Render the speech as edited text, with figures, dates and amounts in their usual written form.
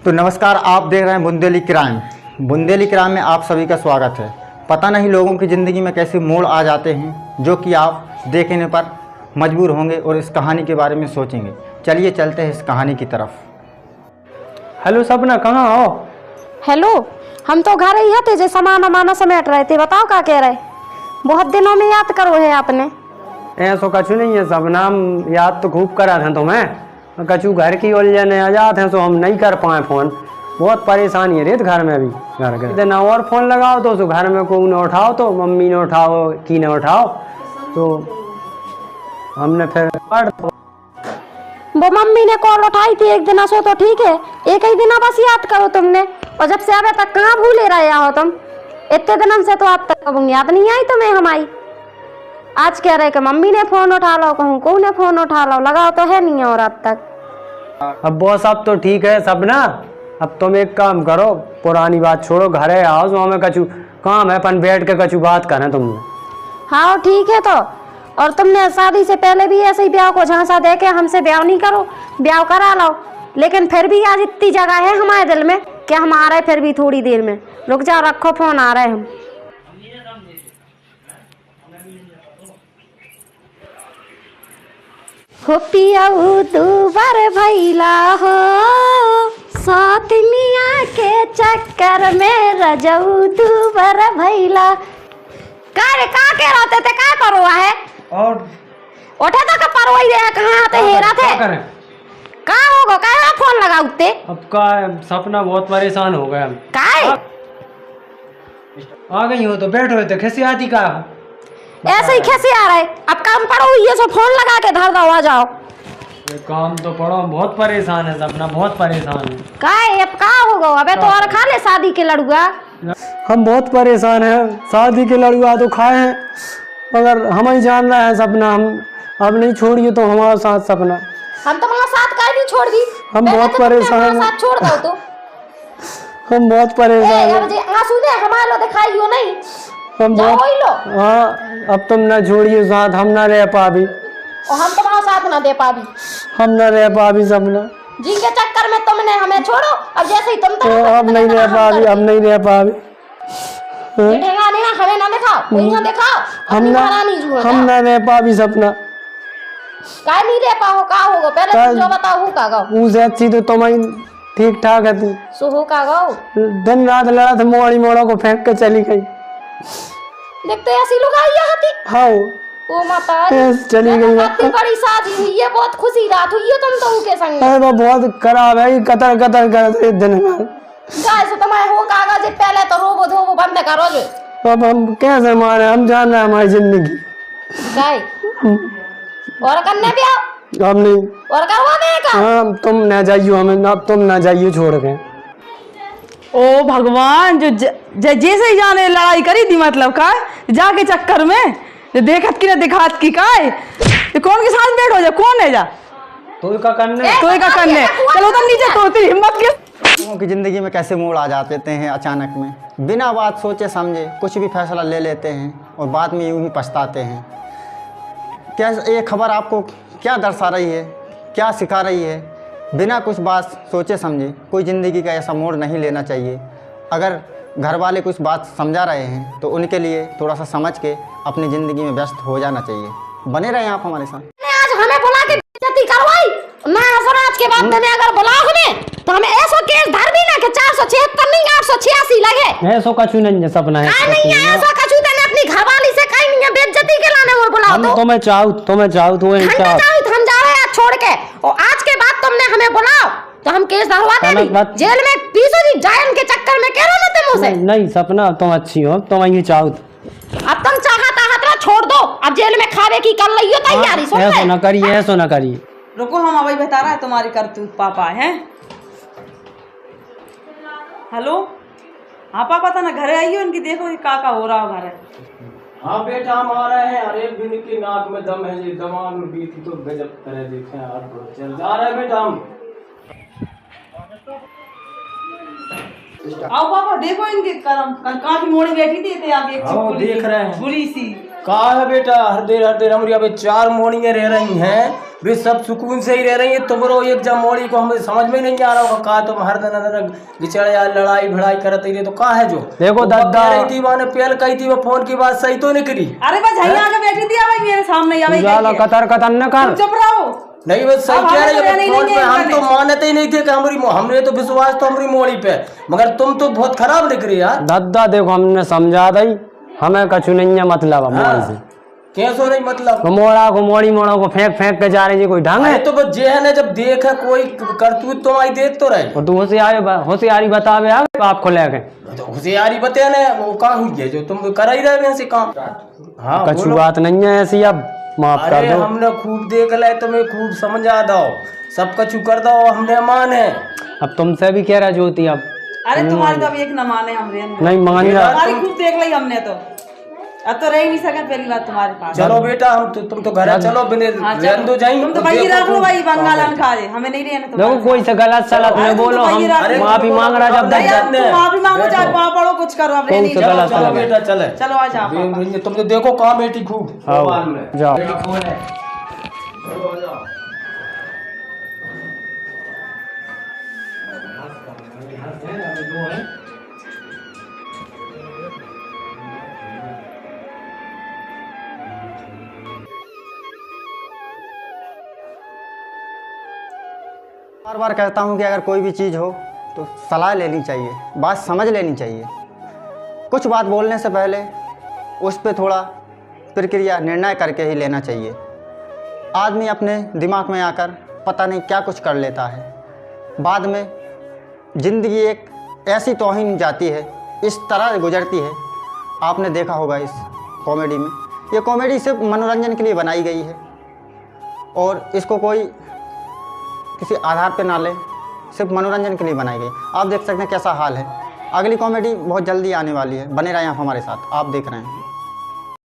तो नमस्कार, आप देख रहे हैं बुंदेली क्राइम। बुंदेली क्राइम में आप सभी का स्वागत है। पता नहीं लोगों की ज़िंदगी में कैसे मोड़ आ जाते हैं जो कि आप देखने पर मजबूर होंगे और इस कहानी के बारे में सोचेंगे। चलिए चलते हैं इस कहानी की तरफ। हेलो सपना, कहाँ हो? हेलो, हम तो घर ही थे, जो सामान वामान समेट रहे थे। बताओ क्या कह रहे? बहुत दिनों में याद करो है आपने। ऐसो कछु नहीं है सपना, हम याद तो खूब करा थे तुम्हें। कछु घर की उलझन आ जाते हैं तो हम नहीं कर पाए फ़ोन। बहुत परेशानी है रेत घर में भी। घर के दिन और फ़ोन लगाओ तो घर में कोई न उठाओ, तो मम्मी ने उठाओ की न उठाओ, तो हमने फिर वो मम्मी ने कॉल उठाई थी एक दिन, सो तो ठीक है, एक ही दिन बस याद करो तुमने। और जब से अबे तक कहाँ भूले रहे हो तुम? इतने दिन से तो आप तक कब याद नहीं आई तुम्हें हमारी। आज कह रहे कि मम्मी ने फ़ोन उठा लो, कहूँ को ने फ़ोन उठा लो, लगाओ तो है नहीं और अब तक। अब वो सब तो ठीक है सपना, अब तुम एक काम करो, पुरानी बात छोड़ो, घर है आओ, तो हमें कछु काम है, अपन बैठ के कछु बात करें तुमने। हाँ ठीक है। तो और तुमने शादी से पहले भी ऐसे ही ब्याह को झांसा दे के हमसे ब्याह नहीं करो, ब्याह करा लो। लेकिन फिर भी आज इतनी जगह है हमारे दिल में कि हम आ रहे फिर भी थोड़ी देर में। रुक जाओ, रखो फोन, आ रहे हम। हो पियाऊ तू बर भैला हो, साथनिया के चक्कर में रजऊ तू बर भैला। का के रहते थे, का करो है? और उठे तो पर वही रहे, कहाँ आते हेरा थे? का होगा, का फोन लगा उठते? अब का सपना बहुत परेशान हो गया। का आ गई हो तो बैठो, तो कैसे आती का? ऐसे ही कैसे आ रहे? अब काम पड़ो, ये सब फोन लगा के धर दो, आ जाओ। ये काम तो पड़ो, बहुत परेशान है सपना, बहुत परेशान है। का अब का होगा? अबे तो और खा ले शादी के लड़ुआ। हम बहुत परेशान हैं, शादी के लड़ुआ तो खाए हैं, मगर हम ही जान रहे हैं सपना, हम अब नहीं छोड़िए तो हमारे साथ सपना। हम तुम्हारा साथ काहे नहीं छोड़ दी? हम बहुत परेशान हैं। साथ छोड़ दो तो। हम बहुत परेशान हैं। आंसू दे हमारे लो, दिखाइयो नहीं। हम बहुत, हाँ अब तुम ना छोड़िए साथ, हम ना रह पाबी। और हम तुम्हारा साथ ना दे पाबी, हम ना रह पाबी सपना। जिनके चक्कर में तुमने हमें छोड़ो, अब जैसे ही तुम तो अब नहीं रह पाबी, अब नहीं रह पाबी। हमें ना दिखाओ, कोई ना दिखाओ, हम ना रह पाबी सपना। काय नहीं रह पाओ, का होगा पहले तुम जो बताओ, हो का गाओ। उसे अच्छी तो तुम ठीक ठाक है थी, सो हो का गाओ। दिन रात लड़ा था, मोड़ों को फेंक के चली गई। देखते ऐसी लोग आई आती। हाँ ओ माता चली गई। बड़ी शादी हुई है, बहुत खुशी रात हुई है तुम तो के संग। अरे बहुत खराब है, कतर कर दिन गाय से तुम्हारे हो कागज पहले तो रोबो धोबो बंद करो जो। अब हम कैसे माने, हम जान रहे हैं हमारी जिंदगी। गाय और करने भी आओ, अब नहीं और करवा देगा। हाँ तुम ना जाइयो, हमें अब तुम ना जाइयो छोड़ के। ओ भगवान, जो जैसे ही जाने लड़ाई करी थी, मतलब का जाके चक्कर में देखत की ना दिखात की का कौन के साथ बैठो जा, कौन है जा तो का करने चलो उधर नीचे, तो तेरी हिम्मत की। लोगों की ज़िंदगी में कैसे मोड़ आ जाते हैं अचानक में, बिना बात सोचे समझे कुछ भी फैसला ले लेते हैं और बाद में यूं ही पछताते हैं। क्या ये खबर आपको क्या दर्शा रही है, क्या सिखा रही है? बिना कुछ बात सोचे समझे कोई ज़िंदगी का ऐसा मोड़ नहीं लेना चाहिए। अगर घर वाले कुछ बात समझा रहे हैं तो उनके लिए थोड़ा सा समझ के अपनी ज़िंदगी में व्यस्त हो जाना चाहिए। बने रहे आप हमारे साथ। आज हमें बुला के बेइज्जती करवाई ना, स्वराज के बाद मैंने अगर बुला हमें तो हमें ऐसा केस धर दी ना कि 476 नहीं 886 लगे। ऐसा कछु नहीं है सपना है, नहीं है ऐसा कछु देने अपनी घरवाली से कहीं नहीं है, बेइज्जती के लाने वो बुलाओ तो। तुम्हें चाहूं तो हम जा रहे हैं छोड़ के, और आज के बाद तुमने हमें बुलाओ तो हम केस धरवा देंगे, जेल में पीसो दी जायन के चक्कर में कह रहे थे मुझसे। नहीं सपना, तुम अच्छी हो, तुम यही चाहो। अब तुम चाहता हतरा छोड़ दो, अब जेल में खावे की कर रही हो तैयारी। सुन ऐसा ना करिए, ऐसा ना करिए। रुको, हम अभी बता रहा है तुम्हारी करतूत पापा है। हेलो, हाँ पापा था ना, घरे आइयो, इनकी देखो का हो रहा है घर। हाँ बेटा हम आ रहे हैं। अरे बिन की नाक में दम है जी, दमा में बीती तो गजब तरह देखे आप चल जा रहे हैं बेटा हम। आओ पापा, देखो इनके कर्म, काफी मोड़ी बैठी थी आप एक हाँ देख रहे हैं बुरी सी। कहा है बेटा, हर देर हमारी यहाँ पे 4 मोड़ियाँ रह रही हैं वे सब सुकून से ही रह रही है। तुम्हारो एक जमोड़ी को हमें समझ में नहीं आ रहा होगा का तुम हर दिन बिचड़े यार लड़ाई भिड़ाई करते रहे तो का है जो देखो दादा रही थी वहां पहल कही थी वो फोन की बात सही तो नहीं करी। अरे बस यहीं आके बैठी थी भाई मेरे सामने आवे ज्यादा कतर कतर न कर। चुप रहो। नहीं बस सही अब कह हमें तो रही नहीं है। फोन नहीं पे हम करने। तो मानते ही नहीं थे कि हमने तो विश्वास तो हमारी मोड़ी पे, मगर तुम तो बहुत खराब दिख रही यार। दादा देखो हमने समझा दई, हमें कछु नहीं है मतलब अब मोड़ी से। कैसो नहीं मतलब मोड़ा को मोड़ी मोड़ा को फेंक फेंक के जा रही है, कोई ढंग अरे है? तो बस जे है ना जब देखा कोई करतूत तो आई देख तो रहे और तू होशियारी बतावे आगे बाप को लेके। तो होशियारी बते ना वो कहाँ हुई है जो तुम कर ही रहे वैसे काम। हाँ कछु बोलो। बात नहीं है ऐसी, अब माफ कर अरे दो। हमने खूब देख ले तुम्हें खूब समझा दो सब कछु कर दो हमने मान है। अब तुमसे भी कह रहा ज्योति अब अरे तुम्हारी तो अभी एक न माने हमरे नहीं मान जा। तुम्हारी खूब देख ली हमने तो, अब तो रह ही नहीं सके पहली बात तुम्हारे पास। चलो बेटा हम तो तुम तो घर चलो बिने हाँ, चलो। रहने दो जाई तुम तो भाई रख लो भाई बंगाल खा दे, हमें नहीं रहना देखो कोई से गलत सलत अरे में तुम तो बोलो, भाई हम रख लो। माफी मांग रहा जब नहीं, तक अब तुम माफी मांगो चाहे पाँव पड़ो कुछ करो, अब कौन नहीं सा चलो गलत चलो सलत? बेटा चले चलो आज आप तुम तो देखो कहाँ बेटी खूब आओ, मोबाइल में जाओ। बेटी कौन है चलो, आ जाओ। बार बार कहता हूँ कि अगर कोई भी चीज़ हो तो सलाह लेनी चाहिए, बात समझ लेनी चाहिए। कुछ बात बोलने से पहले उस पर थोड़ा प्रक्रिया निर्णय करके ही लेना चाहिए। आदमी अपने दिमाग में आकर पता नहीं क्या कुछ कर लेता है, बाद में ज़िंदगी एक ऐसी तौहीन जाती है, इस तरह गुजरती है। आपने देखा होगा इस कॉमेडी में, ये कॉमेडी सिर्फ मनोरंजन के लिए बनाई गई है और इसको कोई किसी आधार पे ना ले, सिर्फ मनोरंजन के लिए बनाई गई। आप देख सकते हैं कैसा हाल है। अगली कॉमेडी बहुत जल्दी आने वाली है, बने रहें आप हमारे साथ, आप देख रहे हैं।